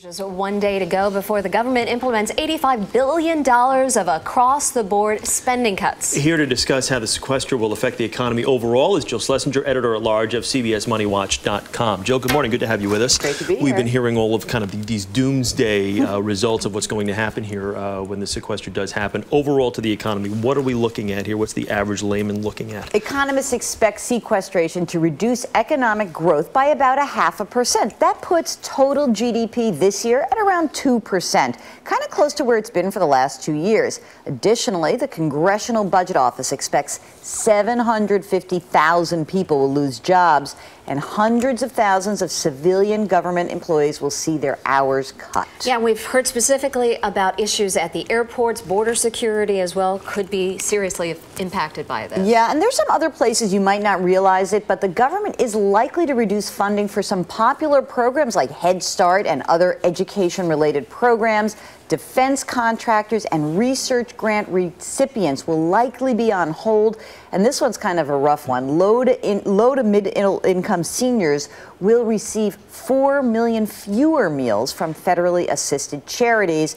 Just one day to go before the government implements $85 billion of across-the-board spending cuts. Here to discuss how the sequester will affect the economy overall is Jill Schlesinger, editor-at-large of CBS MoneyWatch.com. Jill, good morning. Good to have you with us. Great to be here. We've been hearing all of these doomsday results of what's going to happen here when the sequester does happen. Overall to the economy, what are we looking at here? What's the average layman looking at? Economists expect sequestration to reduce economic growth by about 0.5%. That puts total GDP this year at around 2%, kind of close to where it's been for the last 2 years. Additionally, the Congressional Budget Office expects 750,000 people will lose jobs, and hundreds of thousands of civilian government employees will see their hours cut. Yeah, we've heard specifically about issues at the airports. Border security as well could be seriously impacted by this. Yeah, and there's some other places you might not realize it, but the government is likely to reduce funding for some popular programs like Head Start and other education-related programs. Defense contractors and research grant recipients will likely be on hold. And this one's kind of a rough one. Low to mid-income seniors will receive 4 million fewer meals from federally assisted charities.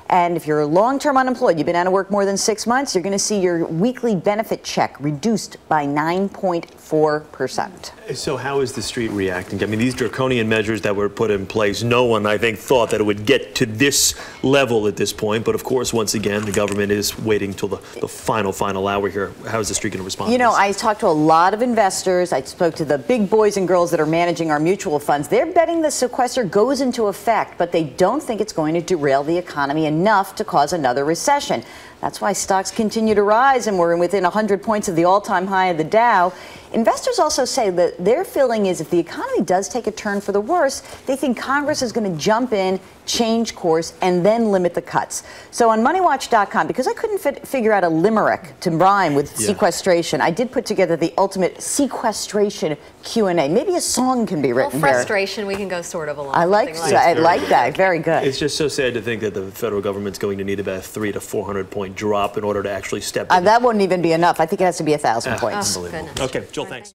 And if you're long-term unemployed, you've been out of work more than 6 months, you're going to see your weekly benefit check reduced by 9.4%. So how is the street reacting? I mean, these draconian measures that were put in place, no one, I think, thought that it would get to this level at this point. But of course, once again, the government is waiting till the final hour here. How is the street going to respond? You know, I talked to a lot of investors. I spoke to the big boys and girls that are managing our mutual funds. They're betting the sequester goes into effect, but they don't think it's going to derail the economy enough to cause another recession. That's why stocks continue to rise, and we're within 100 points of the all-time high of the Dow. Investors also say that their feeling is if the economy does take a turn for the worse, they think Congress is going to jump in, change course, and then limit the cuts. So on MoneyWatch.com, because I couldn't figure out a limerick to rhyme with sequestration, I did put together the ultimate sequestration Q&A. Maybe a song can be written here. Frustration, we can go sort of along. I like that. Very good. It's just so sad to think that the federal government's going to need about a 300 to 400 point drop in order to actually step in. That wouldn't even be enough. I think it has to be 1,000 points. Unbelievable. Okay, Jill, thanks.